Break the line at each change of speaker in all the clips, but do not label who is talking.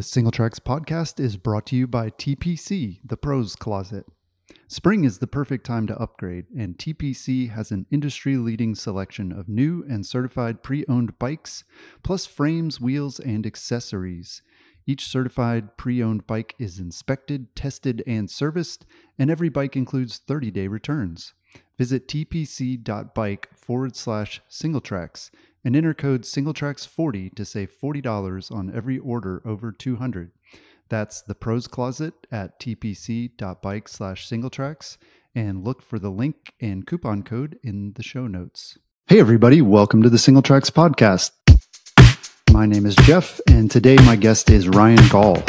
The Single Tracks podcast is brought to you by TPC, the Pros Closet. Spring is the perfect time to upgrade, and TPC has an industry-leading selection of new and certified pre-owned bikes, plus frames, wheels, and accessories. Each certified pre-owned bike is inspected, tested, and serviced, and every bike includes 30-day returns. Visit tpc.bike/singletracks and enter code SingleTracks40 to save $40 on every order over $200. That's the Pros Closet at tpc.bike/singletracks, and look for the link and coupon code in the show notes. Hey everybody, welcome to the Single Tracks podcast. My name is Jeff, and today my guest is Ryan Gaul.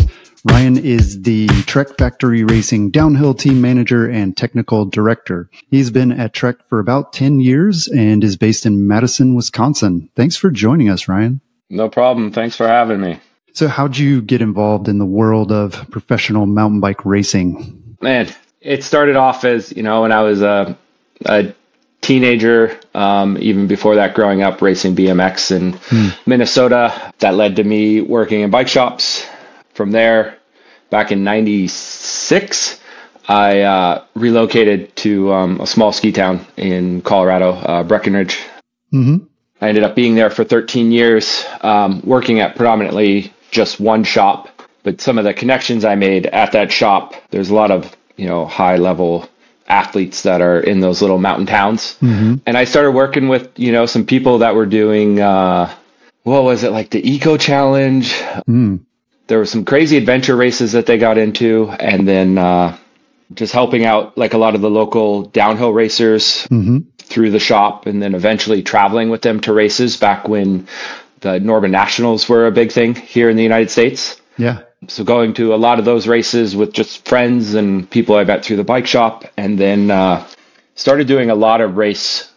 Ryan is the Trek Factory Racing Downhill Team Manager and Technical Director. He's been at Trek for about 10 years and is based in Madison, Wisconsin. Thanks for joining us, Ryan.
No problem. Thanks for having me.
So how'd you get involved in the world of professional mountain bike racing?
Man, it started off as, when I was a teenager, even before that, growing up racing BMX in Minnesota. That led to me working in bike shops. From there, back in 96, I relocated to a small ski town in Colorado, Breckenridge. Mm-hmm. I ended up being there for 13 years, working at predominantly just one shop. But some of the connections I made at that shop, there's a lot of, high-level athletes that are in those little mountain towns. Mm-hmm. And I started working with, some people that were doing, what was it, like the Eco Challenge? There were some crazy adventure races that they got into, and then just helping out like a lot of the local downhill racers through the shop, and then eventually traveling with them to races back when the Northern Nationals were a big thing here in the United States.
Yeah.
So going to a lot of those races with just friends and people I met through the bike shop, and then started doing a lot of race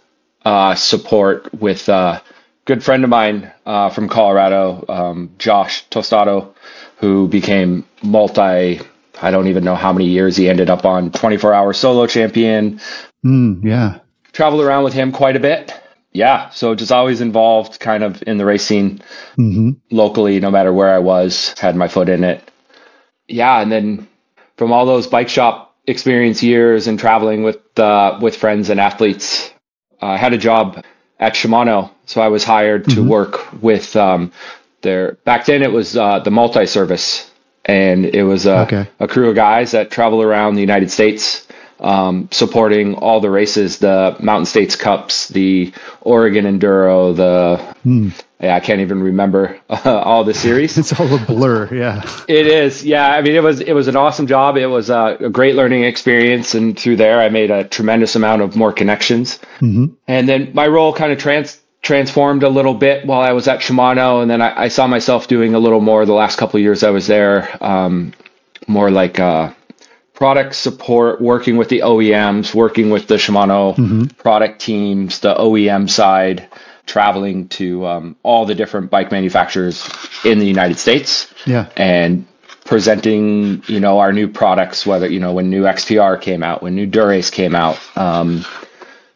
support with a good friend of mine from Colorado, Josh Tostado, who became I don't even know how many years he ended up on, 24-hour solo champion.
Yeah.
Traveled around with him quite a bit. Yeah. So just always involved kind of in the race scene locally, no matter where I was, had my foot in it. Yeah. And then from all those bike shop experience years and traveling with friends and athletes, I had a job at Shimano. So I was hired to work with back then it was the multi-service, and it was a crew of guys that travel around the United States, supporting all the races, the Mountain States Cups, the Oregon Enduro, I can't even remember all the series.
It's all a blur. Yeah,
it is. Yeah. I mean, it was an awesome job. It was a great learning experience. And through there, I made a tremendous amount of more connections. And then my role kind of transformed a little bit while I was at Shimano, and then I saw myself doing a little more the last couple of years I was there, more like product support, working with the OEMs, working with the Shimano product teams, the OEM side, traveling to all the different bike manufacturers in the United States, and presenting our new products, whether when new XPR came out, when new Durace came out.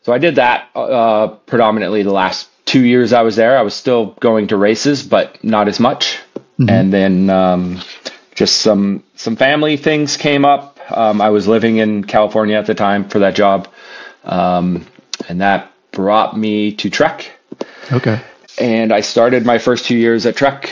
So I did that predominantly the last 2 years I was there. I was still going to races, but not as much. And then just some family things came up. I was living in California at the time for that job. And that brought me to Trek.
Okay.
And I started my first 2 years at Trek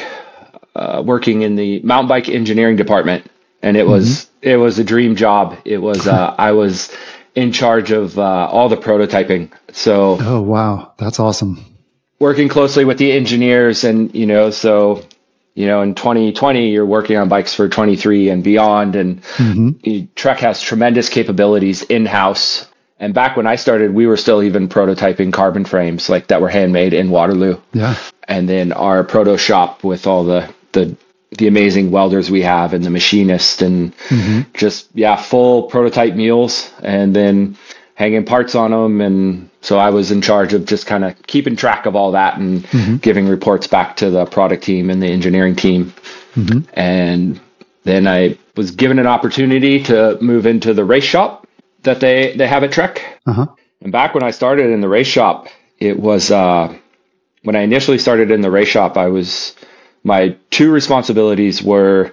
working in the mountain bike engineering department. And it was a dream job. It was I was in charge of all the prototyping. So,
oh wow, that's awesome.
Working closely with the engineers, and in 2020 you're working on bikes for 23 and beyond, and Trek has tremendous capabilities in-house. And back when I started, we were still even prototyping carbon frames like that were handmade in Waterloo. Yeah. And then our proto shop with all the amazing welders we have and the machinist, and just full prototype mules, and then hanging parts on them. And so I was in charge of just kind of keeping track of all that and giving reports back to the product team and the engineering team. And then I was given an opportunity to move into the race shop that they have at Trek. And back when I started in the race shop, it was when I initially started in the race shop, I was my two responsibilities were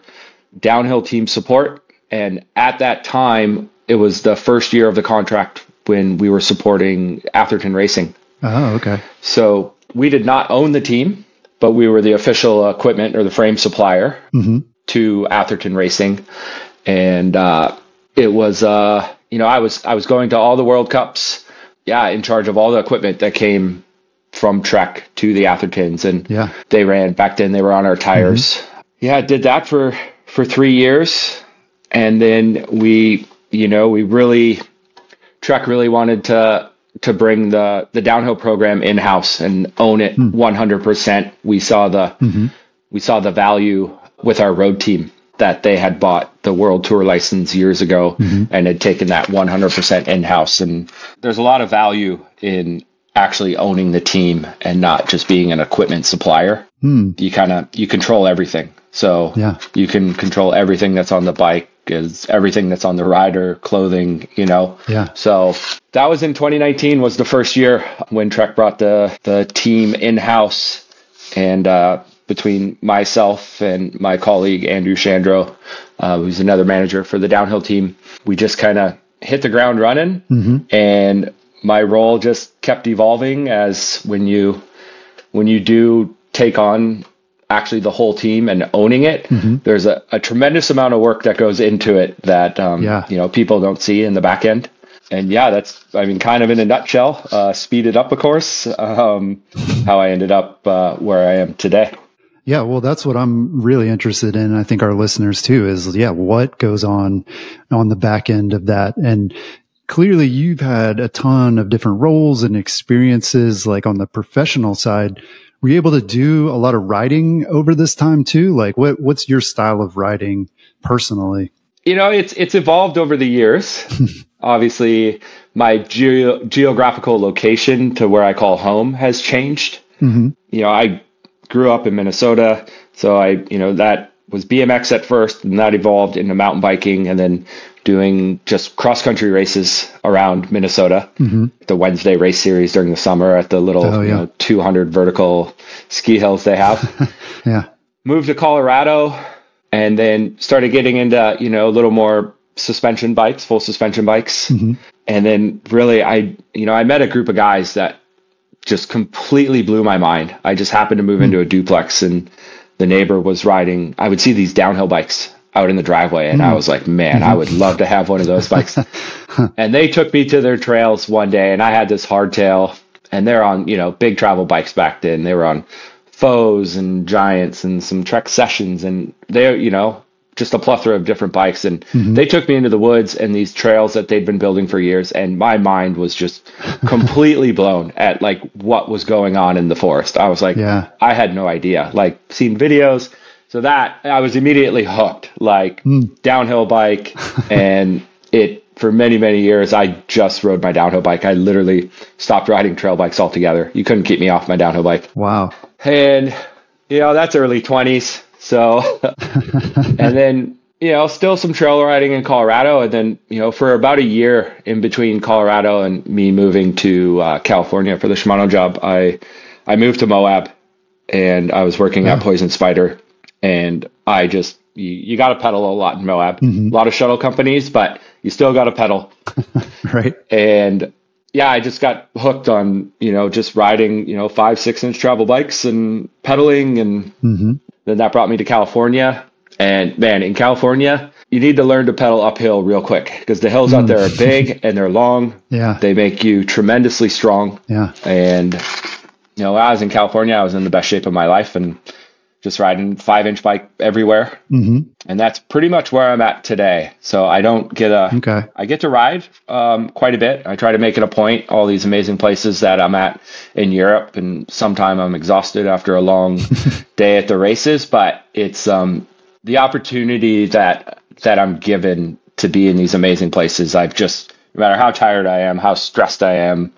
downhill team support. And at that time, it was the first year of the contract when we were supporting Atherton Racing.
Oh, okay.
So we did not own the team, but we were the official equipment or the frame supplier to Atherton Racing. And it was, I was going to all the World Cups, in charge of all the equipment that came from Trek to the Athertons. And they ran, back then they were on our tires. Did that for 3 years. And then Trek really wanted to bring the downhill program in-house and own it 100%. We saw the value with our road team that they had bought the World Tour license years ago and had taken that 100% in-house. And there's a lot of value in actually owning the team and not just being an equipment supplier. You control everything. So you can control everything that's on the bike, is everything that's on the rider, clothing, So that was in 2019 was the first year when Trek brought the team in-house. And between myself and my colleague, Andrew Chandro, who's another manager for the downhill team, we just kind of hit the ground running. And my role just kept evolving as when you do take on actually the whole team and owning it, there's a tremendous amount of work that goes into it that, people don't see in the back end. And that's, kind of in a nutshell, speeded up, of course, how I ended up where I am today.
Yeah, well, that's what I'm really interested in. I think our listeners too is, what goes on the back end of that. And clearly you've had a ton of different roles and experiences, like on the professional side. Were you able to do a lot of riding over this time too? Like what's your style of riding personally?
It's evolved over the years. Obviously my geographical location to where I call home has changed. I grew up in Minnesota, so that was BMX at first, and that evolved into mountain biking and then doing just cross-country races around Minnesota, the Wednesday race series during the summer at the little 200 vertical ski hills they have. Moved to Colorado and then started getting into, a little more suspension bikes, full suspension bikes. And then really I met a group of guys that just completely blew my mind. I just happened to move into a duplex and the neighbor was riding, I would see these downhill bikes out in the driveway. And I was like, man, I would love to have one of those bikes. And they took me to their trails one day and I had this hardtail and they're on, big travel bikes back then. They were on Foes and Giants and some Trek Sessions and they're, just a plethora of different bikes. And they took me into the woods and these trails that they'd been building for years. And my mind was just completely blown at like what was going on in the forest. I was like, I had no idea, like seen videos. So that I was immediately hooked, like downhill bike. And for many, many years, I just rode my downhill bike. I literally stopped riding trail bikes altogether. You couldn't keep me off my downhill bike.
Wow.
And, that's early 20s. So, and then, still some trail riding in Colorado. And then, for about a year in between Colorado and me moving to California for the Shimano job, I moved to Moab and I was working at Poison Spider. And I just, you got to pedal a lot in Moab, a lot of shuttle companies, but you still got to pedal.
Right.
And I just got hooked on, just riding, 5-6 inch travel bikes and pedaling. And then that brought me to California. And man, in California, you need to learn to pedal uphill real quick because the hills out there are big and they're long. They make you tremendously strong. And, when I was in California, I was in the best shape of my life and just riding 5-inch bike everywhere. And that's pretty much where I'm at today. So I don't get I get to ride quite a bit. I try to make it a point, all these amazing places that I'm at in Europe. And sometime I'm exhausted after a long day at the races, but it's the opportunity that I'm given to be in these amazing places. I've just, no matter how tired I am, how stressed I am,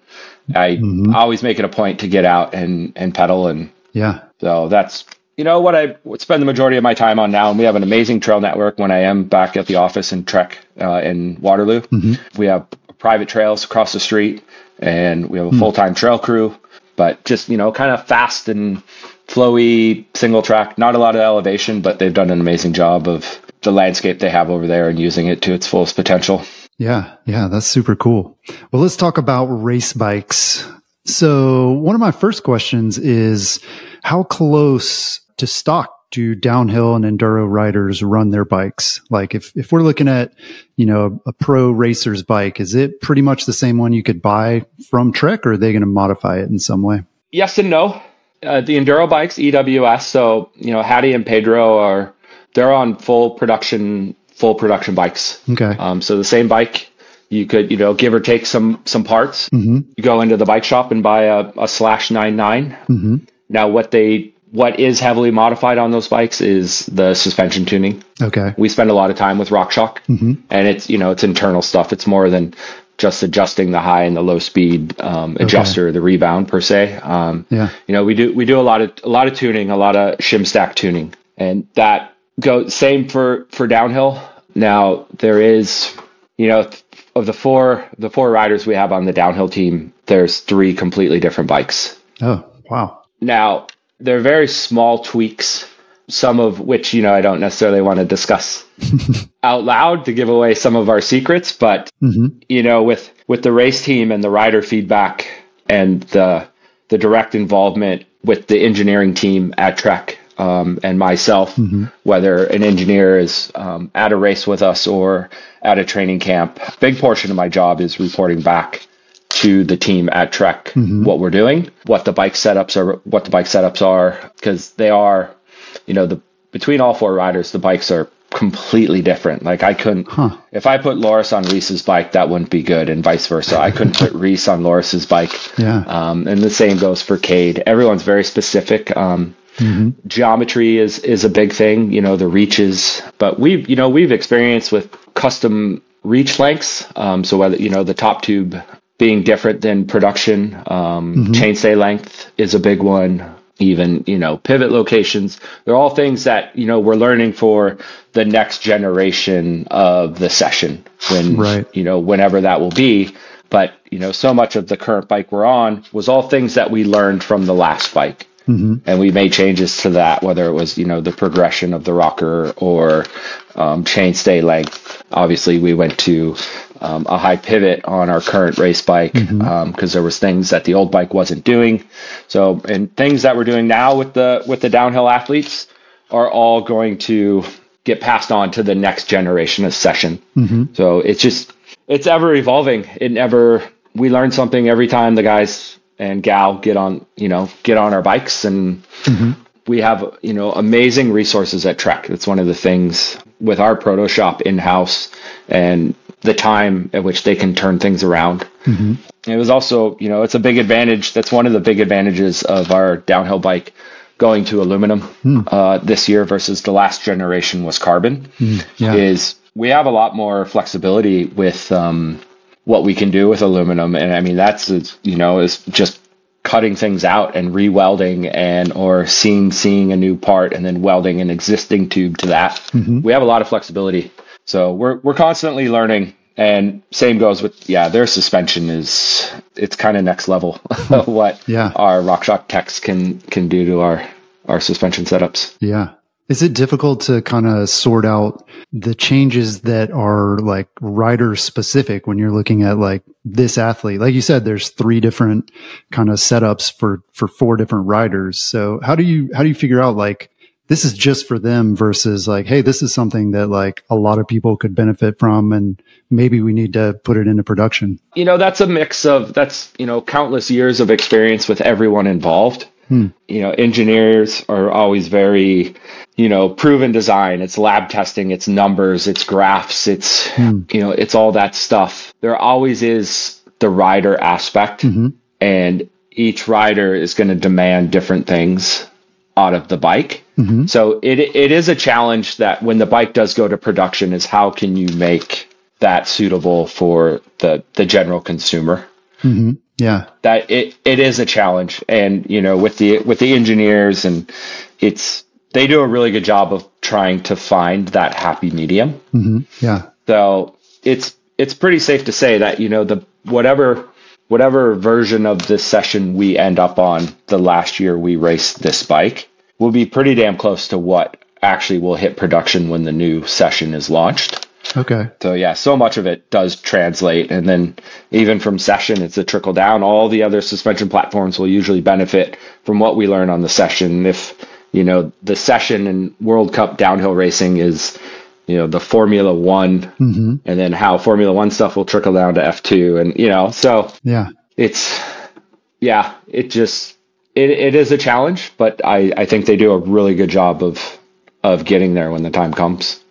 I always make it a point to get out and pedal. And so that's, what I would spend the majority of my time on now. And we have an amazing trail network when I am back at the office in Trek in Waterloo. We have private trails across the street and we have a full-time trail crew, but just, kind of fast and flowy single track, not a lot of elevation, but they've done an amazing job of the landscape they have over there and using it to its fullest potential.
Yeah, that's super cool. Well, let's talk about race bikes. So one of my first questions is, how close to stock do downhill and enduro riders run their bikes? Like if we're looking at, a pro racer's bike, is it pretty much the same one you could buy from Trek, or are they going to modify it in some way?
Yes and no. The enduro bikes, EWS, so, Hattie and Pedro they're on full production bikes.
Okay.
So the same bike, you could, give or take some parts. Mm-hmm. You go into the bike shop and buy a /99.
Mm-hmm.
Now what is heavily modified on those bikes is the suspension tuning.
Okay.
We spend a lot of time with RockShox, and it's, it's internal stuff. It's more than just adjusting the high and the low speed adjuster, the rebound per se. We do a lot of tuning, a lot of shim stack tuning, and that goes same for downhill. Now there is, of the four riders we have on the downhill team, there's 3 completely different bikes.
Oh, wow.
Now they're very small tweaks, some of which, I don't necessarily want to discuss out loud to give away some of our secrets, but, with the race team and the rider feedback and the direct involvement with the engineering team at Trek, and myself, whether an engineer is at a race with us or at a training camp, a big portion of my job is reporting back to the team at Trek what we're doing, what the bike setups are, because they are, between all 4 riders, the bikes are completely different. Like I couldn't, if I put Loris on Reese's bike, that wouldn't be good, and vice versa. I couldn't put Reese on Loris's bike.
Yeah.
And the same goes for Cade. Everyone's very specific. Geometry is a big thing, the reaches, but we've experienced with custom reach lengths. So whether, the top tube being different than production, chainstay length is a big one. Even, pivot locations, they're all things that, we're learning for the next generation of the session whenever that will be. But, so much of the current bike we're on was all things that we learned from the last bike. And we made changes to that, whether it was, the progression of the rocker or chainstay length. Obviously, we went to a high pivot on our current race bike because there was things that the old bike wasn't doing. So, and things that we're doing now with the downhill athletes are all going to get passed on to the next generation of session. So it's ever evolving. We learn something every time the guys and gal get on our bikes, and we have, amazing resources at Trek. That's one of the things with our proto shop in-house and the time at which they can turn things around. It was also, it's a big advantage. That's one of the big advantages of our downhill bike going to aluminum this year versus the last generation was carbon, is we have a lot more flexibility with what we can do with aluminum. And I mean, that's, is just cutting things out and re-welding or seeing a new part and then welding an existing tube to that. We have a lot of flexibility. So we're constantly learning, and same goes with, their suspension it's kind of next level of what our RockShox techs can do to our suspension setups.
Yeah. Is it difficult to kind of sort out the changes that are like rider specific when you're looking at like this athlete? Like you said, there's 3 different kind of setups for 4 different riders. So how do you figure out like this is just for them versus like, hey, this is something that like a lot of people could benefit from and maybe we need to put it into production?
That's a mix of countless years of experience with everyone involved. Engineers are always very, proven design. It's lab testing, it's numbers, it's graphs, it's, it's all that stuff. There always is the rider aspect, and each rider is going to demand different things out of the bike. So it is a challenge that when the bike does go to production is how can you make that suitable for the general consumer?
Yeah,
that it is a challenge, and with the engineers, and they do a really good job of trying to find that happy medium.
Yeah.
So it's pretty safe to say that the whatever whatever version of this session we end up on the last year we raced this bike will be pretty damn close to what actually will hit production when the new session is launched.
Okay.
So yeah, so much of it does translate. And then even from session, it's a trickle down. All the other suspension platforms will usually benefit from what we learn on the session. If, the session in World Cup downhill racing is, the Formula One, and then how Formula One stuff will trickle down to F2. And, so
yeah,
it is a challenge, but I think they do a really good job of getting there when the time comes.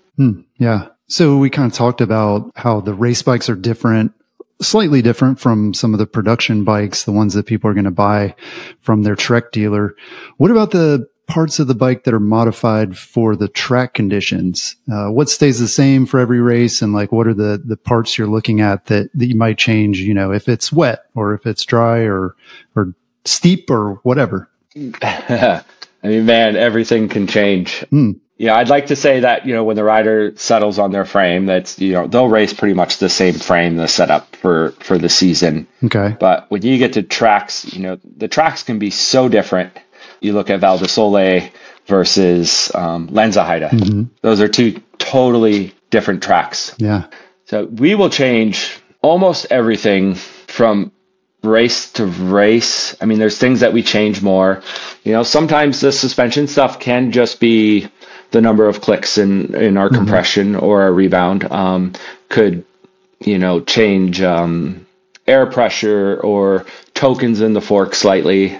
Yeah. So we kind of talked about how the race bikes are different, slightly different from some of the production bikes, the ones that people are going to buy from their Trek dealer. What about the parts of the bike that are modified for the track conditions? What stays the same for every race? And like, what are the parts you're looking at that you might change, if it's wet or if it's dry or steep or whatever?
I mean, man, everything can change. Yeah, I'd like to say that, when the rider settles on their frame, that's, they'll race pretty much the same frame, the setup for the season.
Okay.
But when you get to tracks, the tracks can be so different. You look at Val di Sole versus Lenzerheide. Those are two totally different tracks.
Yeah.
So we will change almost everything from race to race. I mean, there's things that we change more. Sometimes the suspension stuff can just be the number of clicks in our compression or our rebound. Could, change air pressure or tokens in the fork slightly.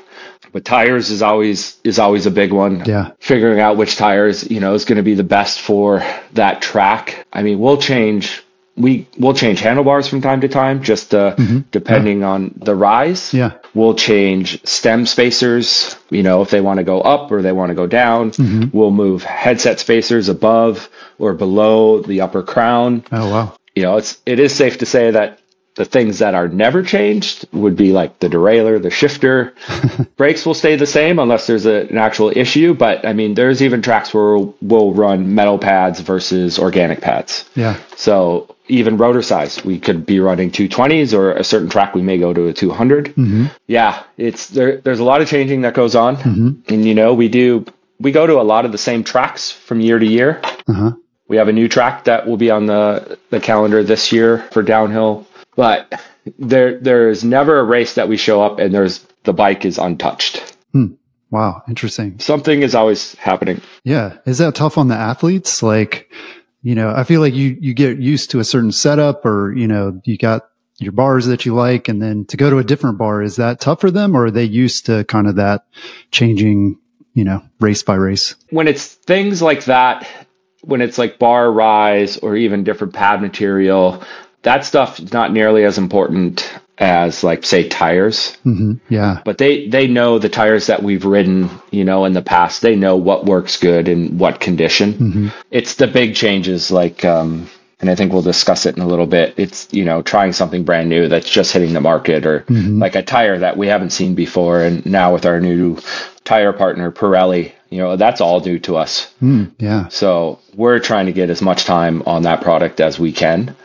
But tires is always a big one.
Yeah.
Figuring out which tires, is going to be the best for that track. I mean, we'll change handlebars from time to time, just depending on the rise.
Yeah.
We'll change stem spacers, if they want to go up or they want to go down. We'll move headset spacers above or below the upper crown.
Oh, wow.
It is safe to say that the things that are never changed would be like the derailleur, the shifter. Brakes will stay the same unless there's an actual issue. But I mean, there's even tracks where we'll run metal pads versus organic pads.
Yeah.
So even rotor size, we could be running 220s, or a certain track we may go to a 200. Yeah, there's a lot of changing that goes on. And we go to a lot of the same tracks from year to year. We have a new track that will be on the calendar this year for downhill. But there's never a race that we show up and the bike is untouched.
Wow. Interesting.
Something is always happening.
Yeah. Is that tough on the athletes? Like, I feel like you get used to a certain setup, or, you got your bars that you like, and then to go to a different bar, is that tough for them, or are they used to kind of that changing, race by race?
When it's things like that, when it's like bar rise or even different pad material, that stuff is not nearly as important as, like, say, tires.
Yeah.
But they know the tires that we've ridden, in the past. They know what works good in what condition. It's the big changes, like, and I think we'll discuss it in a little bit. It's, trying something brand new that's just hitting the market, or like a tire that we haven't seen before. And now with our new tire partner, Pirelli, that's all new to us.
Yeah.
So we're trying to get as much time on that product as we can.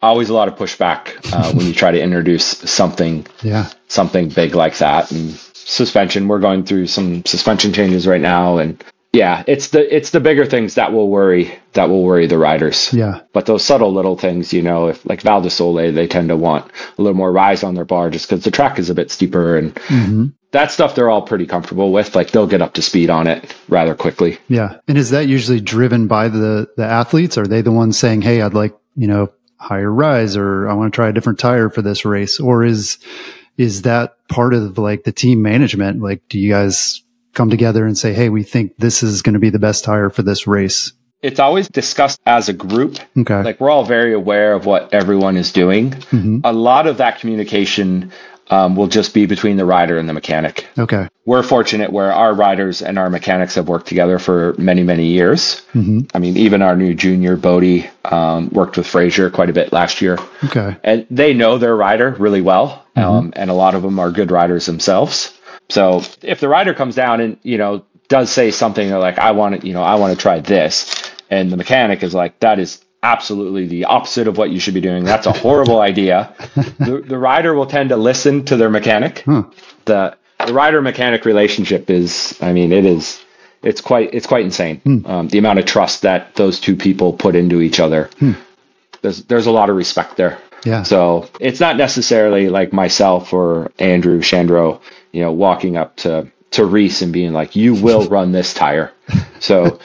Always a lot of pushback when you try to introduce something big like that. And suspension, we're going through some suspension changes right now. And yeah, it's the bigger things that will worry the riders.
Yeah.
But those subtle little things, if like Val di Sole, they tend to want a little more rise on their bar just because the track is a bit steeper, and that stuff they're all pretty comfortable with. Like, they'll get up to speed on it rather quickly.
Yeah. And is that usually driven by the athletes? Are they the ones saying, hey, I'd like, higher rise, or I want to try a different tire for this race? Or is that part of like the team management? Like, do you guys come together and say, hey, we think this is going to be the best tire for this race?
It's always discussed as a group.
Okay.
Like, we're all very aware of what everyone is doing. A lot of that communication will just be between the rider and the mechanic.
Okay.
We're fortunate where our riders and our mechanics have worked together for many, many years. I mean, even our new junior, Bodie, worked with Frazier quite a bit last year.
Okay.
And they know their rider really well. And a lot of them are good riders themselves. So if the rider comes down and, does say something like, I want to try this, and the mechanic is like, that is absolutely the opposite of what you should be doing. That's a horrible idea. The rider will tend to listen to their mechanic. The rider mechanic relationship is, I mean, it's quite insane. The amount of trust that those two people put into each other. There's a lot of respect there.
Yeah.
So it's not necessarily like myself or Andrew Chandro, walking up to Reese and being like, you will run this tire. So,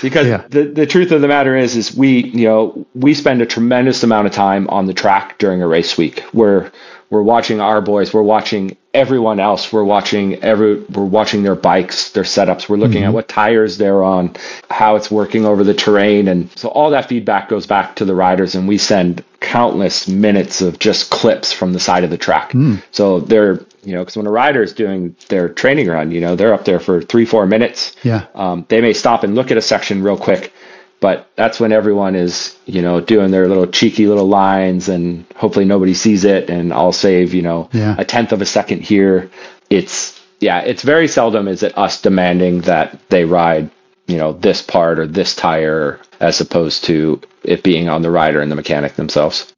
because the truth of the matter is we spend a tremendous amount of time on the track during a race week. We're watching our boys, we're watching everyone else, we're watching their bikes, their setups, we're looking at what tires they're on, how it's working over the terrain. And so all that feedback goes back to the riders, and we send countless minutes of just clips from the side of the track. So they're, because when a rider is doing their training run, they're up there for 3-4 minutes. They may stop and look at a section real quick, but that's when everyone is, doing their little cheeky little lines, and hopefully nobody sees it. And I'll save, a tenth of a second here. It's very seldom is it us demanding that they ride, this part or this tire, as opposed to it being on the rider and the mechanic themselves.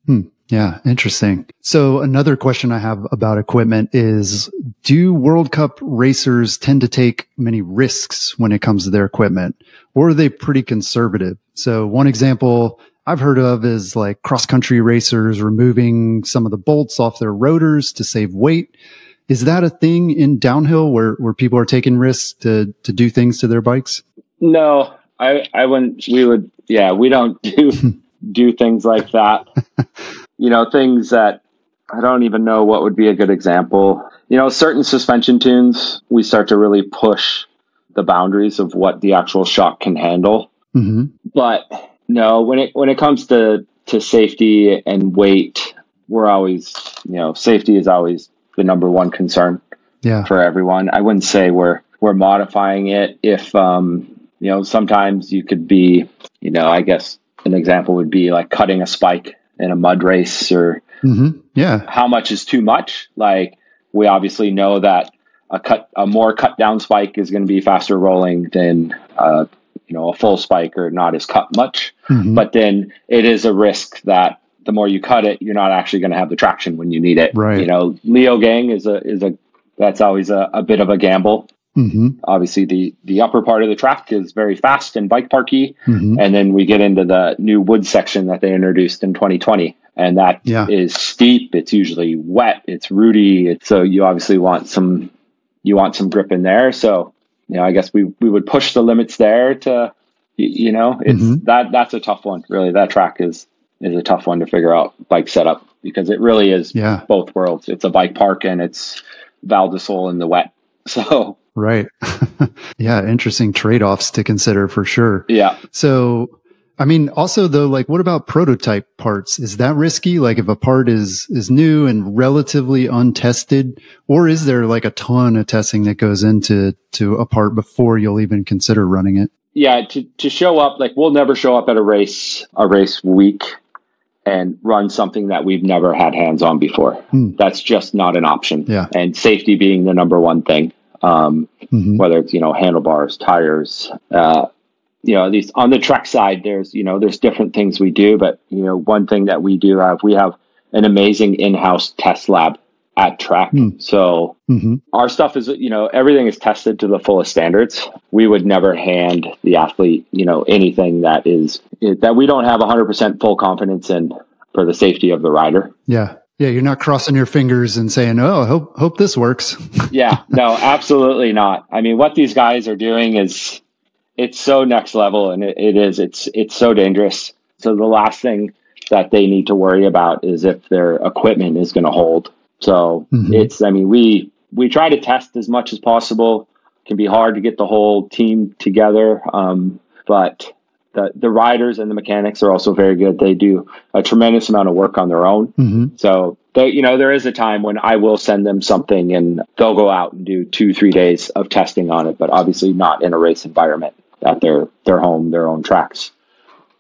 Yeah, interesting. So another question I have about equipment is, do World Cup racers tend to take many risks when it comes to their equipment, or are they pretty conservative? So one example I've heard of is like cross-country racers removing some of the bolts off their rotors to save weight. Is that a thing in downhill where people are taking risks to do things to their bikes?
No, I wouldn't. We don't do things like that. Things that I don't even know what would be a good example. Certain suspension tunes, we start to really push the boundaries of what the actual shock can handle. But no, when it comes to safety and weight, we're always, safety is always the number one concern for everyone. I wouldn't say we're modifying it. If, sometimes you could be, I guess an example would be like cutting a spike in a mud race, or how much is too much. Like, we obviously know that a more cut down spike is going to be faster rolling than a full spike or not as cut much. But then it is a risk that the more you cut it, you're not actually going to have the traction when you need it.
Right.
Leo gang is that's always a bit of a gamble. Obviously the upper part of the track is very fast and bike parky. And then we get into the new wood section that they introduced in 2020. And that is steep. It's usually wet. It's rooty. So you obviously want some grip in there. So, I guess we would push the limits there to, it's that's a tough one. Really, that track is a tough one to figure out bike setup, because it really is both worlds. It's a bike park and it's Val di Sole in the wet. So.
Right. Yeah. Interesting trade-offs to consider for sure.
Yeah.
So, I mean, also though, like, what about prototype parts? Is that risky? Like, if a part is new and relatively untested, or is there like a ton of testing that goes into a part before you'll even consider running it?
Yeah. To show up, like, we'll never show up at a race week and run something that we've never had hands on before. That's just not an option.
Yeah.
And safety being the number one thing. Whether it's, handlebars, tires, at least on the Trek side, there's different things we do, but, one thing that we have an amazing in-house test lab at Trek. So our stuff is, everything is tested to the fullest standards. We would never hand the athlete, anything that we don't have 100% full confidence in for the safety of the rider.
Yeah. Yeah, you're not crossing your fingers and saying, "Oh, hope this works."
Yeah, no, absolutely not. I mean, what these guys are doing it's so next level, and it's so dangerous. So the last thing that they need to worry about is if their equipment is going to hold. So we try to test as much as possible. It can be hard to get the whole team together, but the riders and the mechanics are also very good. They do a tremendous amount of work on their own. So there is a time when I will send them something and they'll go out and do 2-3 days of testing on it, but obviously not in a race environment at their home, their own tracks.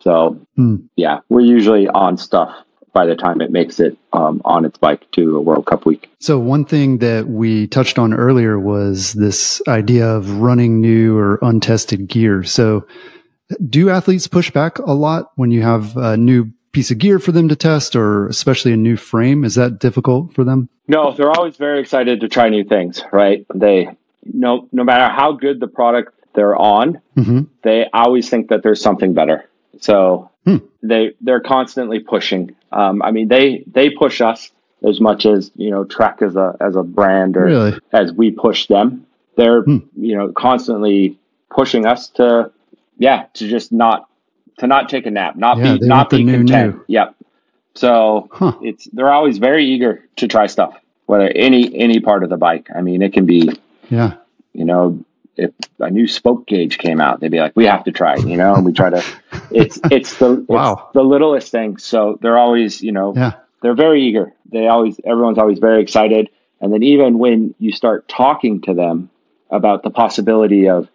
So we're usually on stuff by the time it makes it on its bike to a World Cup week.
So one thing that we touched on earlier was this idea of running new or untested gear. So Do athletes push back a lot when you have a new piece of gear for them to test, or especially a new frame? Is that difficult for them?
No, they're always very excited to try new things, right? They no matter how good the product they're on, they always think that there's something better. So they're constantly pushing. I mean, they push us as much as, Trek as a brand, or
Really?
as we push them. They're constantly pushing us to just not take a nap, not be content. New. Yep. So they're always very eager to try stuff, whether any part of the bike. I mean, it can be, if a new spoke gauge came out, they'd be like, we have to try, and we try to, it's the littlest thing. So they're always, they're very eager. Everyone's always very excited. And then even when you start talking to them about the possibility of,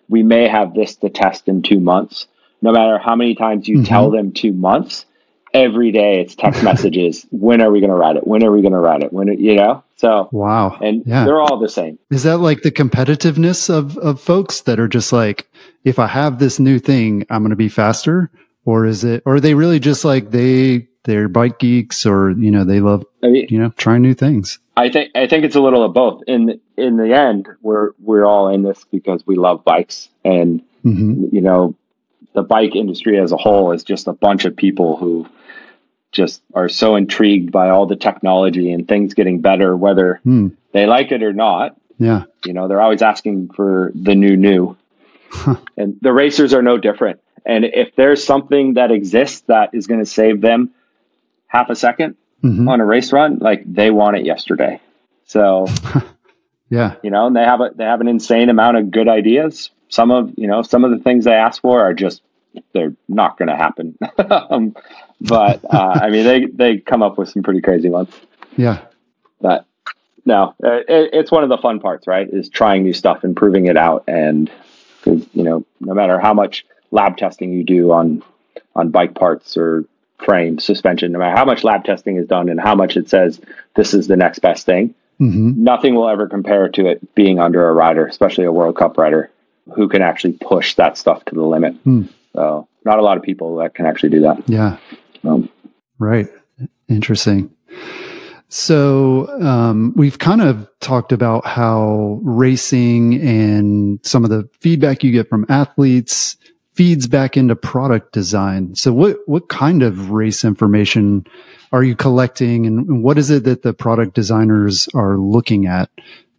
we may have this to test in 2 months, no matter how many times you tell them 2 months, every day it's text messages. When are we going to ride it? When are we going to ride it? So
wow.
And they're all the same.
Is that like the competitiveness of folks that are just like, if I have this new thing, I'm going to be faster? Or are they really just like they're bike geeks, or, they love, trying new things?
I think it's a little of both. In the end, we're all in this because we love bikes, and, the bike industry as a whole is just a bunch of people who just are so intrigued by all the technology and things getting better, whether they like it or not.
Yeah.
They're always asking for the new, and the racers are no different. And if there's something that exists that is going to save them half a second on a race run, like, they want it yesterday. So,
yeah,
and they have an insane amount of good ideas. Some of the things they ask for are just, they're not going to happen. But I mean, they come up with some pretty crazy ones.
Yeah.
But no, it's one of the fun parts, right? Is trying new stuff and proving it out. And no matter how much lab testing you do on bike parts or frame, suspension, no matter how much lab testing is done and how much it says this is the next best thing, nothing will ever compare to it being under a rider, especially a World Cup rider, who can actually push that stuff to the limit. So not a lot of people that can actually do that.
Yeah. Right. Interesting. So we've kind of talked about how racing and some of the feedback you get from athletes feeds back into product design. So what kind of race information are you collecting, and what is it that the product designers are looking at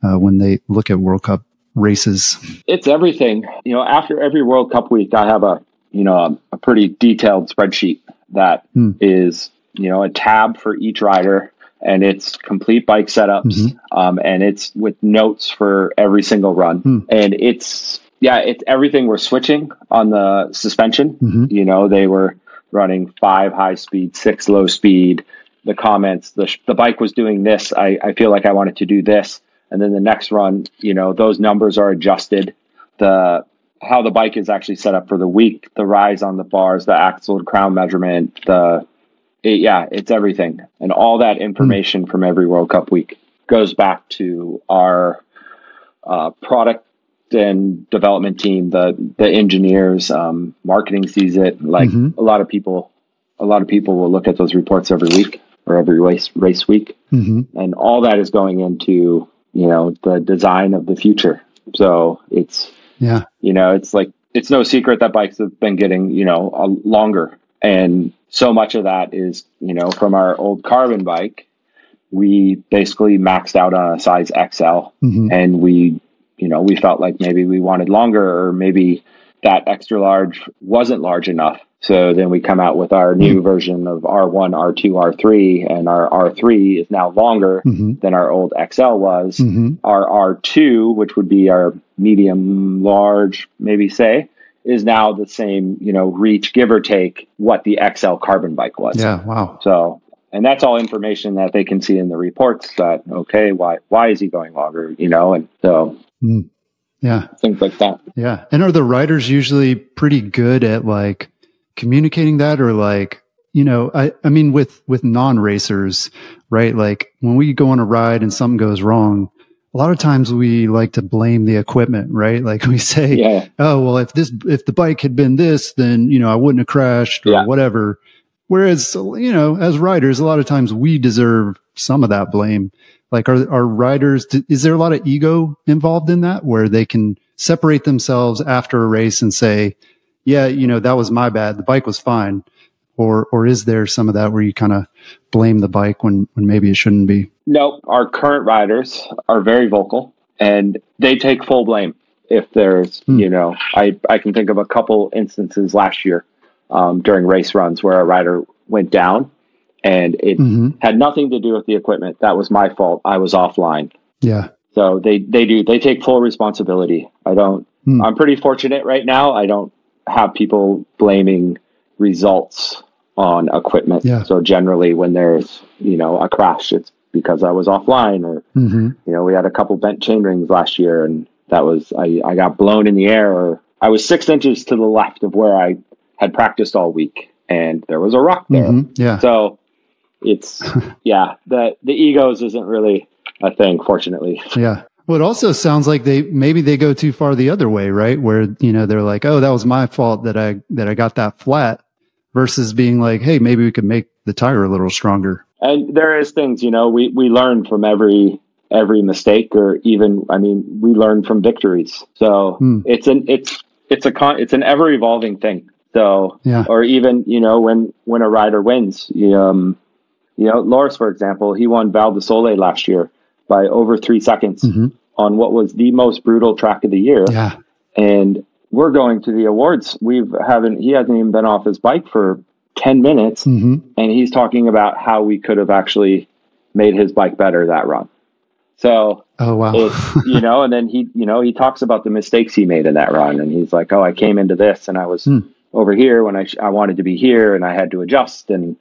when they look at World Cup races?
It's everything. After every World Cup week, I have a pretty detailed spreadsheet that is, a tab for each rider, and it's complete bike setups. And it's with notes for every single run. And it's everything. We're switching on the suspension. They were running 5 high speed, 6 low speed. The comments, the bike was doing this. I feel like I wanted to do this. And then the next run, those numbers are adjusted. How the bike is actually set up for the week, the rise on the bars, the axle crown measurement, it's everything. And all that information from every World Cup week goes back to our product and development team, the engineers, marketing sees it. Like a lot of people will look at those reports every week or every race week. And all that is going into, the design of the future. So it's no secret that bikes have been getting, longer. And so much of that is, from our old carbon bike, we basically maxed out on a size XL, and we felt like maybe we wanted longer, or maybe that extra large wasn't large enough. So then we come out with our new version of R1, R2, R3, and our R3 is now longer than our old XL was. Our R2, which would be our medium large, maybe say, is now the same, reach, give or take, what the XL carbon bike was.
Yeah, wow.
So, and that's all information that they can see in the reports that, okay, why is he going longer, and so...
Yeah.
Things like that.
Yeah. And are the riders usually pretty good at like communicating that, or like, I mean, with non-racers, right? Like when we go on a ride and something goes wrong, a lot of times we like to blame the equipment, right? Like we say, oh, well, if the bike had been this, then, I wouldn't have crashed or whatever. Whereas, as riders, a lot of times we deserve some of that blame. Like are riders, is there a lot of ego involved in that where they can separate themselves after a race and say, yeah, that was my bad. The bike was fine. Or is there some of that where you kind of blame the bike when maybe it shouldn't be?
No, our current riders are very vocal and they take full blame. If there's, I can think of a couple instances last year during race runs where a rider went down and it had nothing to do with the equipment. That was my fault. I was offline.
Yeah.
So they take full responsibility. I'm pretty fortunate right now. I don't have people blaming results on equipment. Yeah. So generally when there's, a crash, it's because I was offline or, we had a couple bent chain rings last year and that was, I got blown in the air or I was 6 inches to the left of where I had practiced all week and there was a rock there.
Yeah.
So it's, the egos isn't really a thing, fortunately.
Yeah. Well, it also sounds like maybe they go too far the other way, right? Where, they're like, oh, that was my fault that I got that flat versus being like, hey, maybe we could make the tire a little stronger.
And there is things, we learn from every mistake or even, we learn from victories. So it's an ever evolving thing. So, or even, when a rider wins, Loris, for example, he won Val di Sole last year by over 3 seconds on what was the most brutal track of the year.
Yeah.
And we're going to the awards. He hasn't even been off his bike for 10 minutes. And he's talking about how we could have actually made his bike better that run. So,
oh, wow.
It's, and then he talks about the mistakes he made in that run. And he's like, oh, I came into this and I was over here when I wanted to be here and I had to adjust. And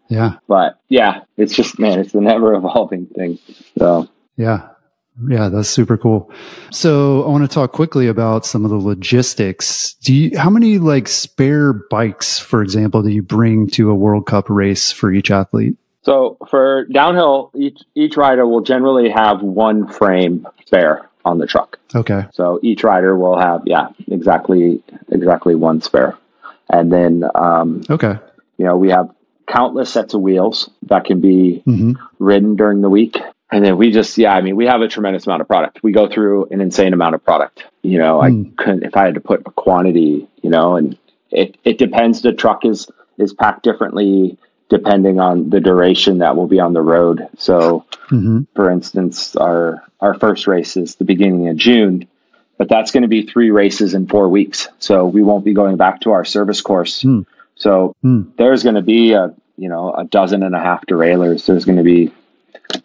but it's just, man, it's an ever evolving thing. So.
Yeah, that's super cool. So I want to talk quickly about some of the logistics. How many spare bikes, for example, do you bring to a World Cup race for each athlete?
So for downhill, each rider will generally have one frame spare on the truck.
Okay.
So each rider will have, exactly one spare. And then, we have countless sets of wheels that can be ridden during the week. And then we just, we have a tremendous amount of product. We go through an insane amount of product. I couldn't, if I had to put a quantity, and it depends. The truck is packed differently depending on the duration that will be on the road. So for instance, our first race is the beginning of June, but that's going to be 3 races in 4 weeks. So we won't be going back to our service course. So there's going to be a dozen and a half derailleurs. There's going to be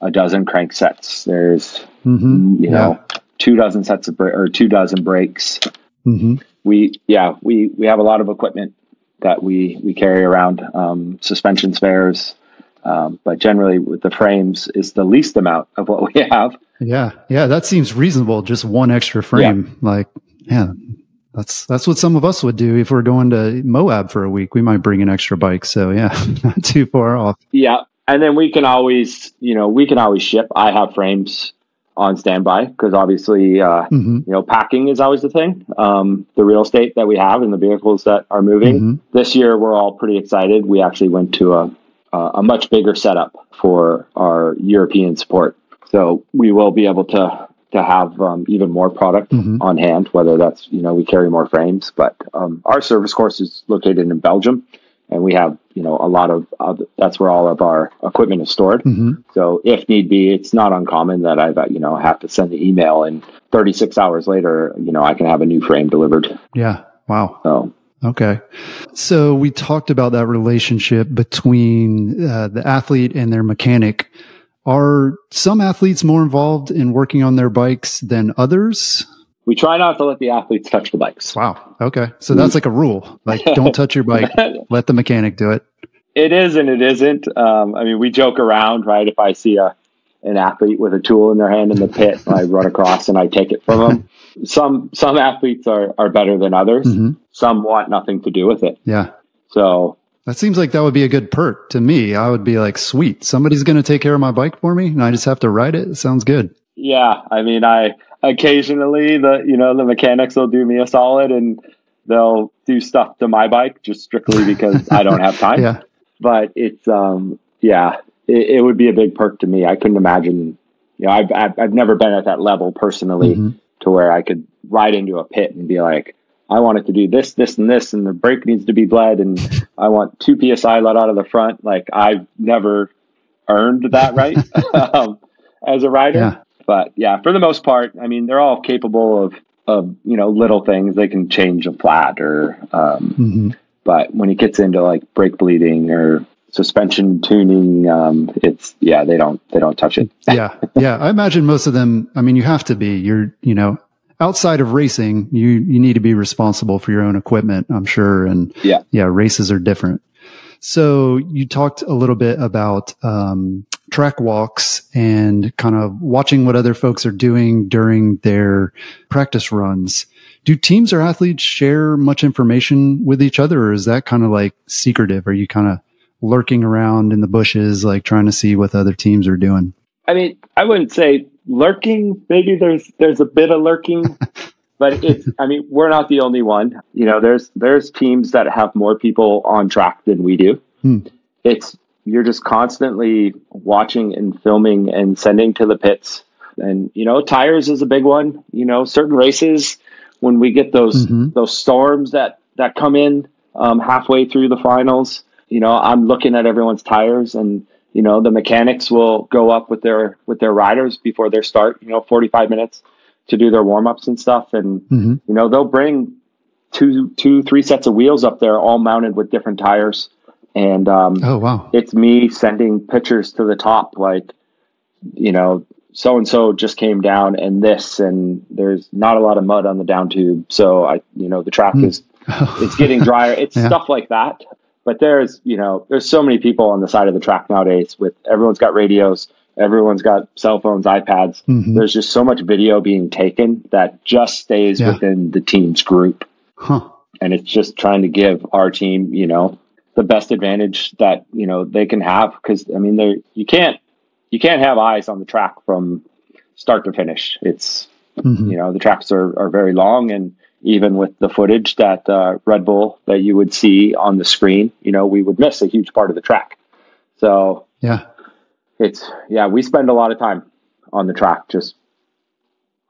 a dozen crank sets. There's, 2 dozen sets of 2 dozen brakes. We have a lot of equipment that we carry around, suspension spares. But generally with the frames is the least amount of what we have.
Yeah. That seems reasonable. Just one extra frame. That's what some of us would do if we're going to Moab for a week. We might bring an extra bike. So not too far off. Yeah.
And then we can always ship. I have frames on standby because obviously, packing is always the thing. The real estate that we have and the vehicles that are moving. This year, we're all pretty excited. We actually went to a much bigger setup for our European support. So we will be able to have even more product on hand, whether that's, we carry more frames. But our service course is located in Belgium. And we have, a lot of, that's where all of our equipment is stored. So if need be, it's not uncommon that I've, have to send the email and 36 hours later, I can have a new frame delivered.
Yeah. Wow.
So.
Okay. So we talked about that relationship between the athlete and their mechanic. Are some athletes more involved in working on their bikes than others?
We try not to let the athletes touch the bikes.
Wow. Okay. So that's like a rule. Don't touch your bike. Let the mechanic do it.
It is and it isn't. We joke around, right? If I see an athlete with a tool in their hand in the pit, I run across and I take it from them. Some athletes are better than others. Some want nothing to do with it.
Yeah.
So
that seems like that would be a good perk to me. I would be like, sweet, somebody's going to take care of my bike for me and I just have to ride it. It sounds good.
Yeah. I mean, I occasionally the mechanics will do me a solid and they'll do stuff to my bike just strictly because I don't have time.
Yeah.
But it's, it would be a big perk to me. I couldn't imagine, I've never been at that level personally to where I could ride into a pit and be like, I want it to do this, this, and this, and the brake needs to be bled, and I want 2 PSI let out of the front. Like, I've never earned that right as a rider.
Yeah.
But yeah, for the most part, I mean, they're all capable of little things. They can change a flat or, but when it gets into like brake bleeding or suspension tuning, they don't touch it.
Yeah. I imagine most of them, I mean, you have to be, outside of racing, you need to be responsible for your own equipment, I'm sure. And races are different. So you talked a little bit about, track walks and kind of watching what other folks are doing during their practice runs. Do teams or athletes share much information with each other, or is that kind of like secretive? Are you kind of lurking around in the bushes, like trying to see what the other teams are doing?
I mean, I wouldn't say lurking. Maybe there's a bit of lurking, but we're not the only one. There's teams that have more people on track than we do. You're just constantly watching and filming and sending to the pits. And, tires is a big one. Certain races, when we get those storms that come in halfway through the finals, I'm looking at everyone's tires, and, the mechanics will go up with their riders before their start, 45 minutes to do their warm-ups and stuff. And, they'll bring 3 sets of wheels up there, all mounted with different tires. And,
oh, wow.
It's me sending pictures to the top, like, so-and-so just came down and there's not a lot of mud on the down tube. So the track is, it's getting drier. It's stuff like that. But there's so many people on the side of the track nowadays everyone's got radios, everyone's got cell phones, iPads. There's just so much video being taken that just stays within the team's group. And it's just trying to give our team, the best advantage that, they can have. Cause I mean, you can't have eyes on the track from start to finish. It's, the tracks are very long, and even with the footage that Red Bull that you would see on the screen, we would miss a huge part of the track. So we spend a lot of time on the track, just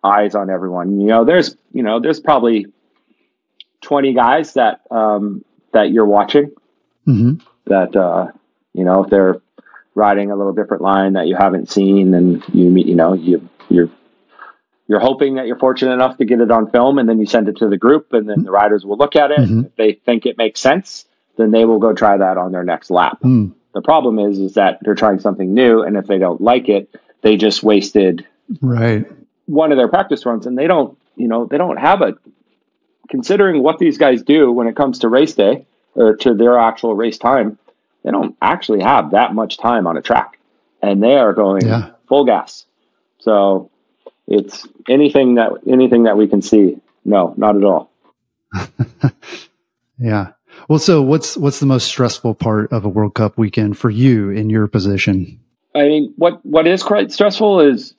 eyes on everyone. There's probably 20 guys that you're watching that, if they're riding a little different line that you haven't seen, and you're hoping that you're fortunate enough to get it on film, and then you send it to the group, and then the riders will look at it. If they think it makes sense, then they will go try that on their next lap. The problem is that they're trying something new, and if they don't like it, they just wasted one of their practice runs, and they don't have considering what these guys do when it comes to race day or to their actual race time, they don't actually have that much time on a track, and they are going full gas. So it's anything that we can see. No, not at all.
Yeah. Well, so what's the most stressful part of a World Cup weekend for you in your position?
I mean, what is quite stressful is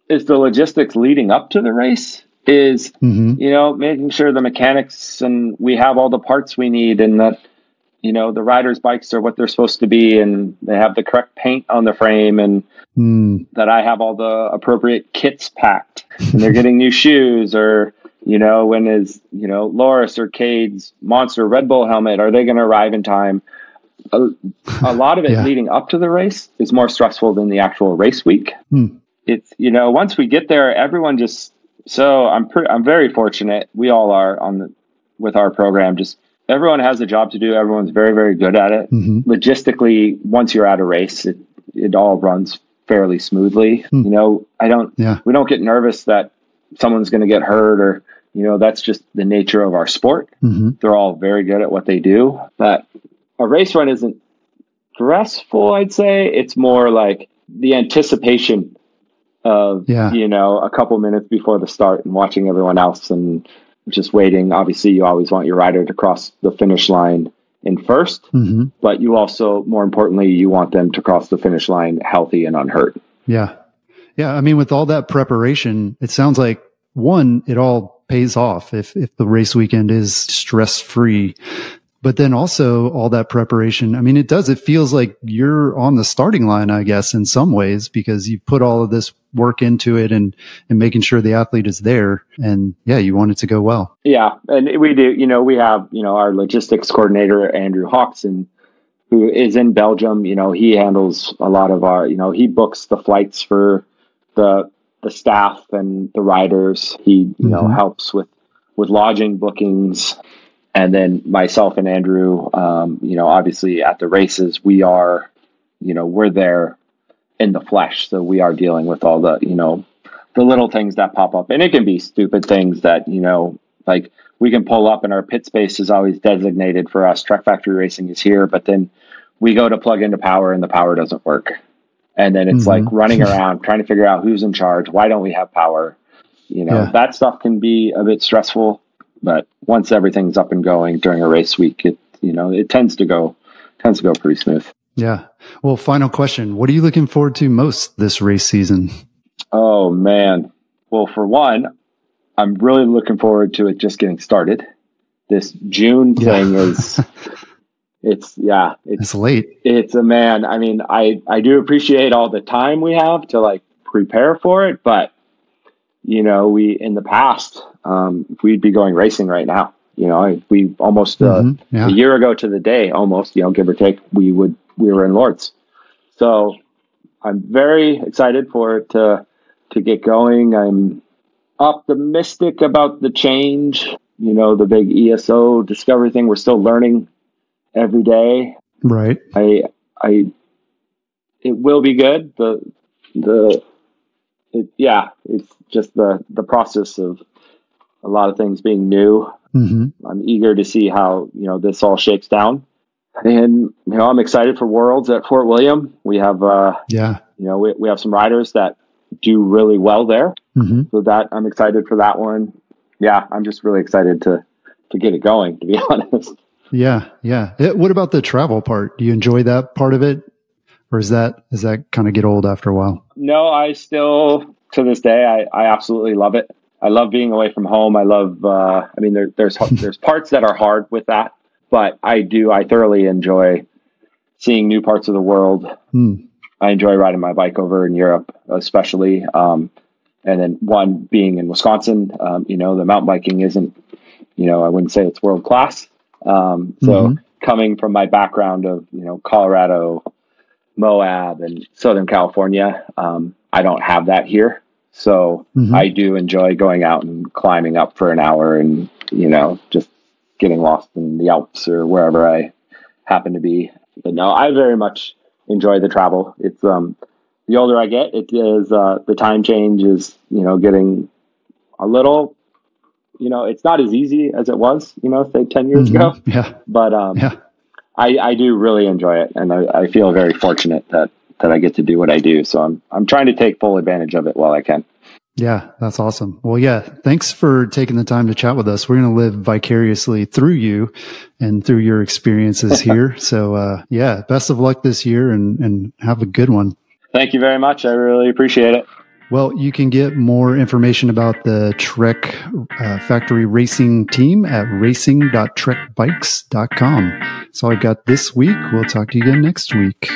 the logistics leading up to the race. Is making sure the mechanics and we have all the parts we need, and that the riders' bikes are what they're supposed to be, and they have the correct paint on the frame, and that I have all the appropriate kits packed, and they're getting new shoes, or when is Loris or Cade's Monster Red Bull helmet, are they going to arrive in time? A lot of it leading up to the race is more stressful than the actual race week. It's once we get there, everyone just. So I'm very fortunate. We all are with our program. Just everyone has a job to do. Everyone's very, very good at it. Logistically, once you're at a race, it all runs fairly smoothly. We don't get nervous that someone's going to get hurt, or that's just the nature of our sport. They're all very good at what they do. But a race run isn't stressful, I'd say. It's more like the anticipation of a couple minutes before the start and watching everyone else and just waiting. Obviously, you always want your rider to cross the finish line in first, but you also, more importantly, you want them to cross the finish line healthy and unhurt.
Yeah. I mean, with all that preparation, it sounds like one, it all pays off if the race weekend is stress free. But then also all that preparation, I mean, it feels like you're on the starting line, I guess, in some ways, because you put all of this work into it and making sure the athlete is there. And yeah, you want it to go well.
Yeah. And we do, we have, our logistics coordinator, Andrew Hawkson, who is in Belgium. He handles a lot of our, he books the flights for the staff and the riders. He, helps with lodging bookings. And then myself and Andrew, obviously at the races, we are, we're there in the flesh. So we are dealing with all the, the little things that pop up. And it can be stupid things that, like we can pull up and our pit space is always designated for us. Trek Factory Racing is here, but then we go to plug into power and the power doesn't work. And then it's like running around trying to figure out who's in charge. Why don't we have power? That stuff can be a bit stressful. But once everything's up and going during a race week, it tends to go pretty smooth.
Yeah. Well, final question. What are you looking forward to most this race season?
Oh, man. Well, for one, I'm really looking forward to it just getting started. This June thing is, it's
late.
It's a man. I mean, I do appreciate all the time we have to like prepare for it, but we, in the past, we'd be going racing right now. We almost, a year ago to the day, almost, give or take, we were in Lords. So I'm very excited for it to get going. I'm optimistic about the change, the big ESO discovery thing. We're still learning every day.
Right.
It will be good. It's just the process of a lot of things being new. I'm eager to see how, this all shakes down. And, I'm excited for Worlds at Fort William. We have, we have some riders that do really well there. So that I'm excited for that one. Yeah. I'm just really excited to get it going, to be honest.
Yeah. Yeah. What about the travel part? Do you enjoy that part of it? Or does that kind of get old after a while?
No, I still, to this day, I absolutely love it. I love being away from home. I love, there's parts that are hard with that, but I thoroughly enjoy seeing new parts of the world. I enjoy riding my bike over in Europe, especially. And then being in Wisconsin, the mountain biking isn't, I wouldn't say it's world class. So coming from my background of, Colorado, Moab and Southern California, I don't have that here. So I do enjoy going out and climbing up for an hour and, just getting lost in the Alps or wherever I happen to be. But no, I very much enjoy the travel. It's, the older I get, it is, the time change is, getting a little, it's not as easy as it was, say 10 years ago.
Yeah.
But, I do really enjoy it. And I feel very fortunate that I get to do what I do. So I'm trying to take full advantage of it while I can.
Yeah, that's awesome. Well, yeah, thanks for taking the time to chat with us. We're going to live vicariously through you and through your experiences here. So, best of luck this year and have a good one.
Thank you very much. I really appreciate it.
Well, you can get more information about the Trek Factory Racing team at racing.trekbikes.com. That's all I've got this week. We'll talk to you again next week.